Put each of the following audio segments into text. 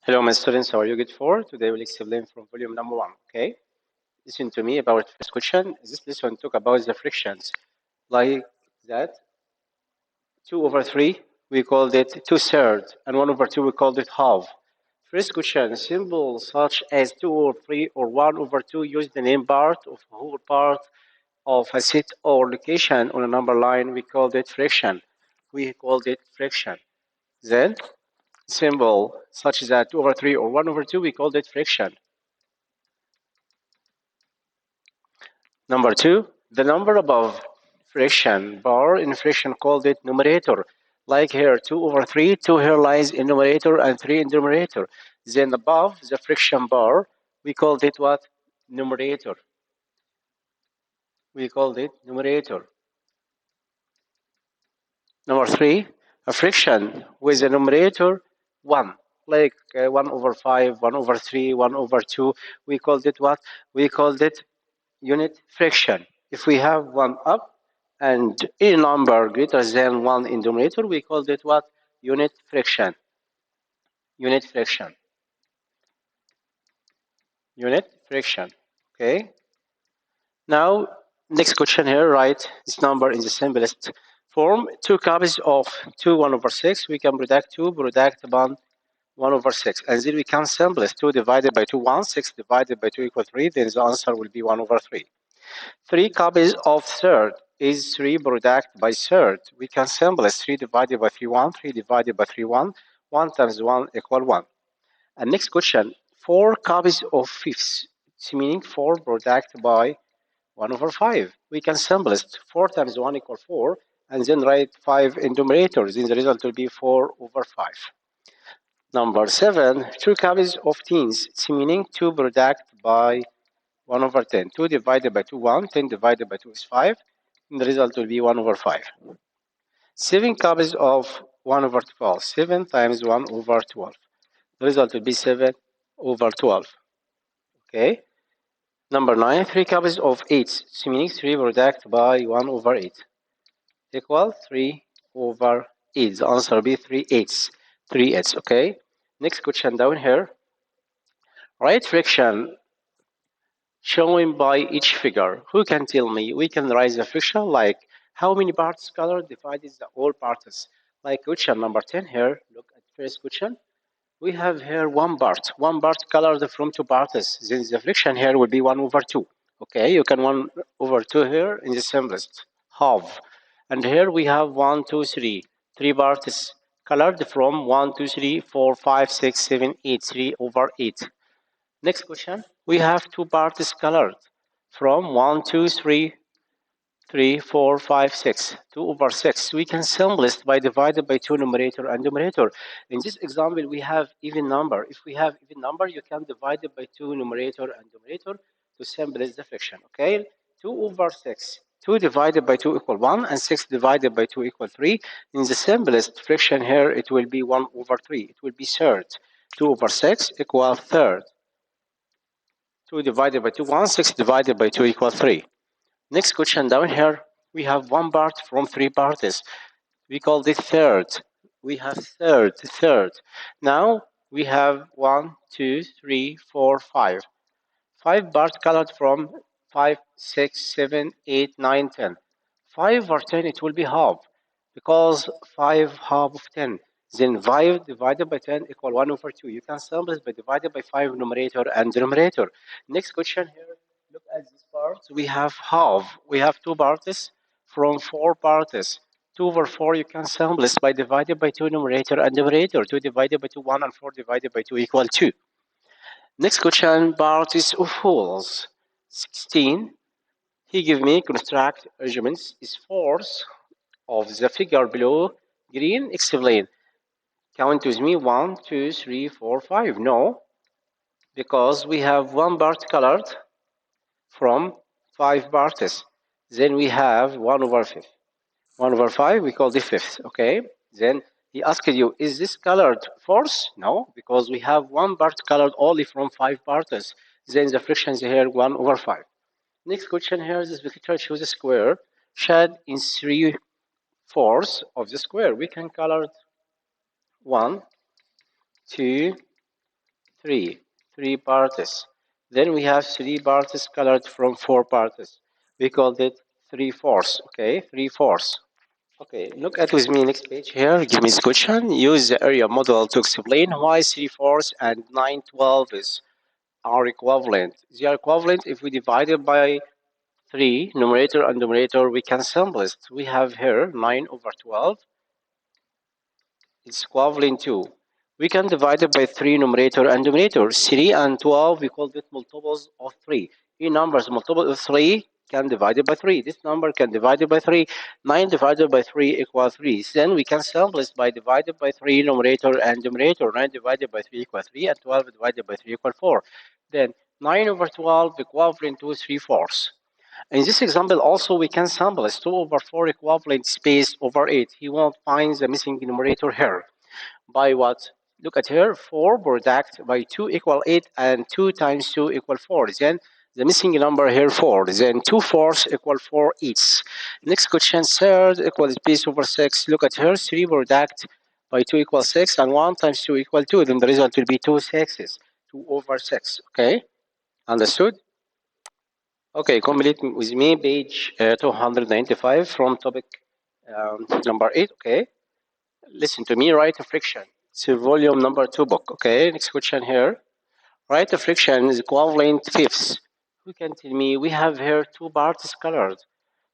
Hello, my students. How are you? Good for today? We'll explain from volume number 1. Okay, listen to me about first question. This lesson talk about the fractions like that. 2/3 we called it 2/3, and 1/2 we called it half. First question: symbols such as 2/3 or 1/2 use the name part of a whole part of a set or location on a number line. We called it fraction. We called it fraction. Then symbol such as 2/3 or 1/2 we called it fraction. Number 2, the number above fraction bar in fraction called it numerator. Like here, 2/3, 2 here lies in numerator and 3 in denominator. Then above the fraction bar, we called it what? Numerator. We called it numerator. Number 3, a fraction with a numerator 1. Like 1/5, 1/3, 1/2. We called it what? We called it unit fraction. If we have 1 up and a number greater than 1 in denominator, we called it what? Unit fraction. Unit fraction. Unit fraction. Okay. Now, next question here, write this number in the simplest form. 2 copies of 2 1/6. We can product 2 product upon 1/6. And then we can simplest 2 divided by 2, 1. 6 divided by 2 equal 3. Then the answer will be 1/3. 3 copies of third is 3 product by third. We can simplest 3 divided by 3, 1. 3 divided by 3, 1. 1 times 1 equal 1. And next question, 4 copies of fifths. It's meaning 4 product by 1/5. We can simplest 4 times 1 equal 4. And then write 5 in numerator. Then the result will be 4/5. Number 7, 2 copies of tens. It's meaning 2 product by 1/10. 2 divided by 2, 1. 10 divided by 2 is 5. And the result will be 1/5. 7 copies of 1/12. 7 times 1/12. The result will be 7/12. Okay. Number 9, 3 copies of 8. So meaning 3 product by 1/8. Equal 3/8. The answer will be 3/8. 3/8. Okay. Next question down here. Write fraction shown by each figure. Who can tell me? We can write the fraction like how many parts colored divided the all parts. Like question number 10 here. Look at first question. We have here one part colored from 2 parts. Then the fraction here will be 1/2. Okay, you can 1/2 here in the simplest half. And here we have 1, 2, 3. 3 parts colored from 1, 2, 3, 4, 5, 6, 7, 8. 3/8. Next question, we have 2 parts colored from 1, 2, 3, 3, 4, 5, 6. 2/6. We can simplest by divided by 2 numerator and numerator. In this example, we have even number. If we have even number, you can divide it by 2 numerator and numerator to simplest the fraction. Okay, 2/6. 2 divided by 2 equal 1, and 6 divided by 2 equal 3. In the simplest fraction here, it will be 1/3. It will be third. 2/6 equal third. 2 divided by 2, 1. 6 divided by 2 equal 3. Next question down here, we have one part from 3 parts. We call it third. We have third. Now we have 1, 2, 3, 4, 5. 5 parts colored from 5, 6, 7, 8, 9, 10. 5/10, it will be half because 5 half of 10. Then 5 divided by 10 equal 1/2. You can simplify by divided by 5 numerator and denominator. Next question here, look at this part. We have half. We have 2 parts from 4 parts. 2/4 you can simplify by divided by 2 numerator and denominator. 2 divided by 2, 1, and 4 divided by 2 equal 2. Next question, parts of wholes. 16. He give me construct arguments is force of the figure below. Green, explain. Count with me. 1, 2, 3, 4, 5. No, because we have one part colored from 5 parts. Then we have 1/5. 1/5 we call the fifth. Okay. Then he asked you, is this colored force? No, because we have one part colored only from 5 parts. Then the fraction is here 1/5. Next question here, this picture shows a square shaded in 3/4 of the square. We can color 1, 2, 3. 3 parts. Then we have 3 parts colored from 4 parts. We called it 3/4. Okay, 3/4. Okay, look at with me next page here. Give me this question. Use the area model to explain why 3/4 and 9/12 are equivalent. They are equivalent if we divide it by 3, numerator and denominator, we can simplest. We have here 9 over 12 is equivalent to. We can divide it by 3 numerator and denominator. 3 and 12, we call it multiples of 3. In numbers, multiple of 3 can divide it by 3. This number can divide it by 3. 9 divided by 3 equals 3. Then we can simplest by divided by 3 numerator and denominator. 9 divided by 3 equals 3 and 12 divided by 3 equals 4. Then 9 over 12 equivalent to 3/4. In this example, also we can sample as 2 over 4 equivalent space over 8. He won't find the missing numerator here. By what? Look at here, 4 product by 2 equal 8 and 2 times 2 equal 4. Then the missing number here 4. Then 2/4 equal 4 each. Next question, third equal space over 6. Look at here, 3 product by 2 equal 6 and 1 times 2 equal 2. Then the result will be 2 sixes. 2 over 6. Okay? Understood? Okay, complete with me page 295 from topic number 8. Okay, listen to me. Write a friction. It's volume number 2 book. Okay, next question here. Write a friction is equivalent fifths. Who can tell me? We have here 2 parts colored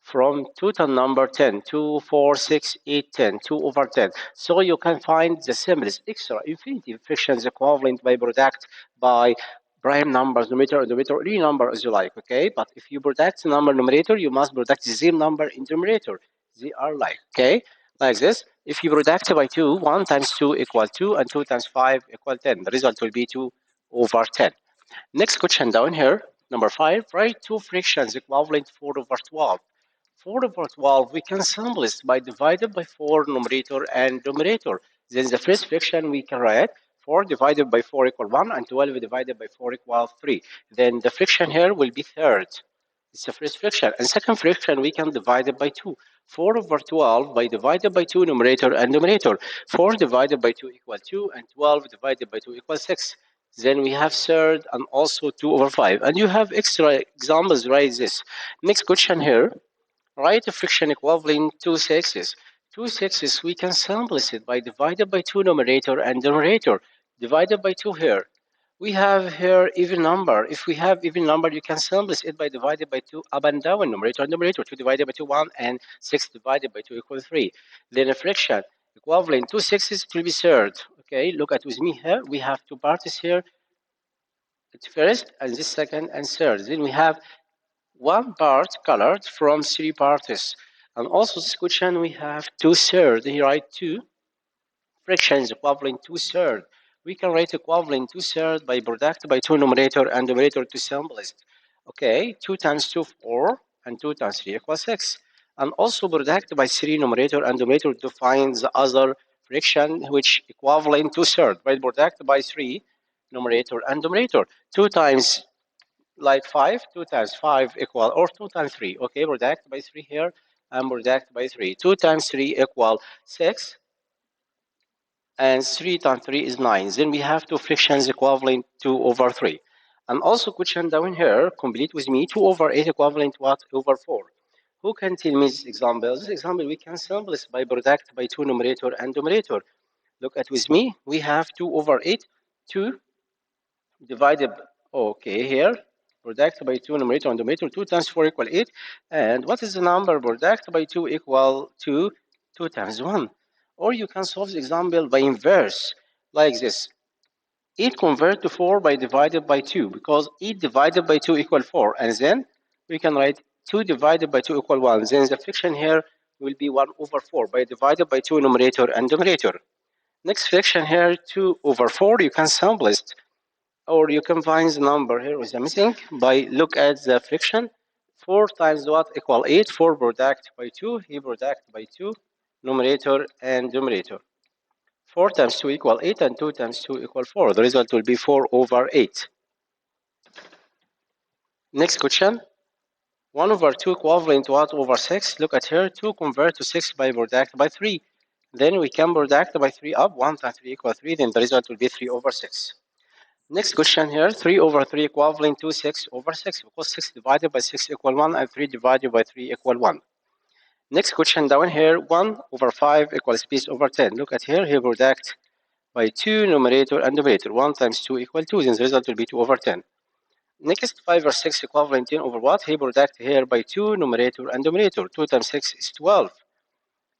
from 2 to number 10, 2, 4, 6, 8, 10, 2 over 10. So you can find the simplest extra infinity frictions equivalent by product by prime numbers, numerator, denominator, any number as you like, okay? But if you product the number numerator, you must product the same number in denominator. They are like, okay? Like this. If you product by 2, 1 times 2 equal 2, and 2 times 5 equal 10. The result will be 2 over 10. Next question down here, number 5, write 2 frictions equivalent 4 over 12. 4 over 12, we can simplest by divided by 4 numerator and denominator. Then the first fraction we can write 4 divided by 4 equal 1 and 12 divided by 4 equals 3. Then the fraction here will be third. It's the first fraction. And second fraction we can divide it by 2. 4 over 12 by divided by 2 numerator and denominator. 4 divided by 2 equals 2 and 12 divided by 2 equals 6. Then we have third and also 2 over 5. And you have extra examples, right? This. Next question here. Write a friction equivalent to 6's. 2 6's, we can simplify it by divided by 2 numerator and denominator. Divided by 2 here. We have here even number. If we have even number, you can simplify it by divided by 2 up and down, numerator and denominator. 2 divided by 2, 1, and 6 divided by 2 equals 3. Then a friction equivalent to 6's, it will be third. Okay, look at with me here. We have 2 parts here. It's first, and this second, and third. Then we have 1 part colored from 3 parts. And also this question we have 2/3. Here write 2 frictions equivalent 2/3. We can write equivalent 2/3 by product by 2 numerator and numerator to simplest. Okay, 2 times 2, 4, and 2 times 3 equals 6. And also product by 3 numerator and numerator to find the other friction which equivalent 2/3 by product by 3 numerator and numerator. 2 times like 5, 2 times 5 equal, or 2 times 3. Okay, product by 3 here and product by 3. 2 times 3 equal 6, and 3 times 3 is 9. Then we have 2 frictions equivalent 2 over 3. And also question down here, complete with me, 2 over 8 equivalent what? Over 4. Who can tell me this example? This example we can simplify by product by 2 numerator and denominator. Look at with me, we have 2 over 8, 2 divided, okay, here, product by 2 numerator and denominator, 2 times 4 equal 8. And what is the number product by 2 equal to 2 times 1? Or you can solve the example by inverse, like this. 8 convert to 4 by divided by 2, because 8 divided by 2 equal 4. And then we can write 2 divided by 2 equal 1. Then the fraction here will be 1 over 4 by divided by 2 numerator and denominator. Next fraction here, 2 over 4, you can simplest, or you can find the number here with the missing by look at the fraction. 4 times what equal 8, 4 product by 2, he product by 2, numerator and denominator. 4 times 2 equal 8 and 2 times 2 equal 4. The result will be 4 over 8. Next question. 1 over 2 equivalent to what over 6? Look at here. 2 convert to 6 by product by 3. Then we can product by 3 up. 1 times 3 equals 3. Then the result will be 3 over 6. Next question here, 3 over 3 equivalent to 6 over 6, because 6 divided by 6 equal 1 and 3 divided by 3 equal 1. Next question down here, 1 over 5 equals base over 10. Look at here, he product by 2 numerator and numerator. 1 times 2 equal 2, then the result will be 2 over 10. Next, 5 or 6 equivalent 10 over what? He product here by 2 numerator and numerator. 2 times 6 is 12.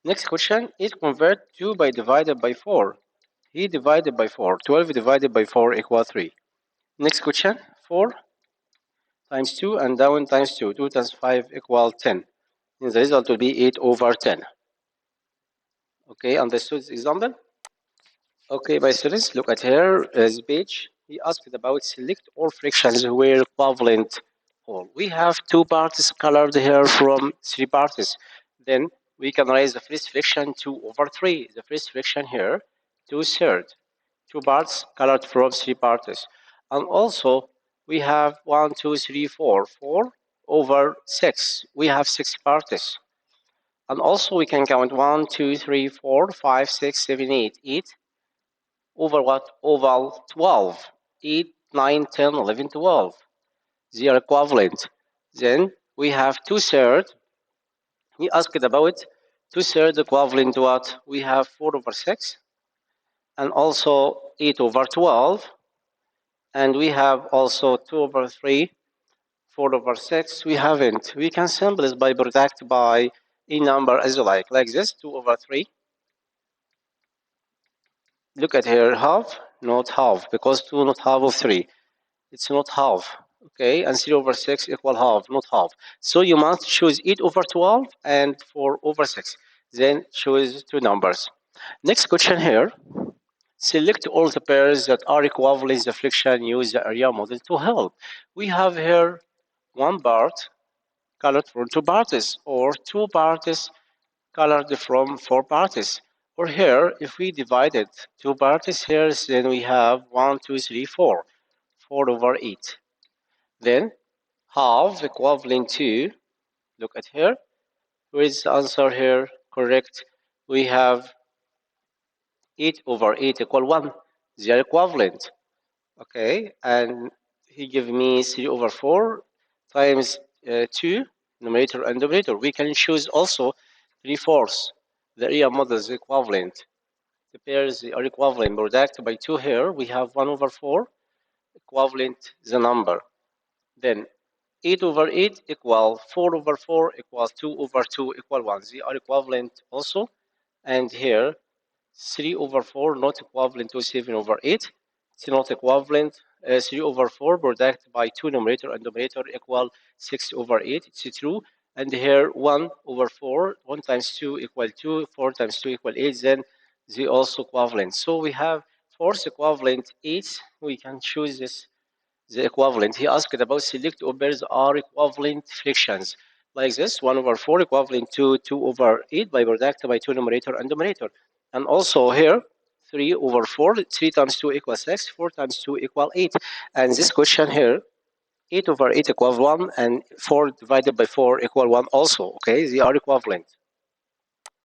Next question, 8 convert 2 by divided by 4. He divided by 4. 12 divided by 4 equal 3. Next question, 4 times 2 and down times 2. 2 times 5 equal 10. And the result will be 8 over 10. Okay, understood this example? Okay, my students, look at here, this page. He asked about select all fractions where equivalent whole. We have two parts colored here from three parts. Then we can raise the first fraction 2 over 3. The first fraction here, 2/3. Two parts colored from three parts. And also, we have 1, 2, 3, 4. 4 over 6. We have 6 parts. And also, we can count 1, 2, 3, 4, 5, 6, 7, 8. 8 over what? Over 12. 8, 9, 10, 11, 12. They are equivalent. Then we have 2/3. He asked about 2/3 equivalent to what? We have 4 over 6. And also 8 over 12. And we have also 2 over 3. 4 over 6. We haven't. We can simplify by product by a number as you like this, 2 over 3. Look at here, half, not half, because 2 not half of 3. It's not half, okay? And 3 over 6 equal half, not half. So you must choose 8 over 12 and 4 over 6. Then choose two numbers. Next question here. Select all the pairs that are equivalent in the fraction. Use the area model to help. We have here one part colored from two parts, or two parts colored from four parts. Or here, if we divided two parts here, then we have 1, 2, 3, 4. 4 over 8. Then half equivalent to, look at here, where is the answer here? Correct. We have 8 over 8 equal 1. They are equivalent. Okay, and he gave me 3 over 4 times 2, numerator and denominator. We can choose also 3/4. The area model is equivalent. The pairs are equivalent. Product by 2 here. We have 1 over 4 equivalent the number. Then 8 over 8 equal 4 over 4 equals 2 over 2 equal 1. They are equivalent also. And here, 3 over 4 not equivalent to 7 over 8. It's not equivalent. 3 over 4 product by 2 numerator and denominator equal 6 over 8. It's true. And here 1 over 4, 1 times 2 equal 2, 4 times 2 equal 8. Then they also equivalent. So we have fourth equivalent 8. We can choose this. The equivalent. He asked about select all pairs are equivalent fractions. Like this, 1 over 4 equivalent to 2 over 8 by product by 2 numerator and denominator. And also here, 3 over 4, 3 times 2 equals 6, 4 times 2 equals 8. And this question here, 8 over 8 equals 1, and 4 divided by 4 equals 1 also. Okay, they are equivalent.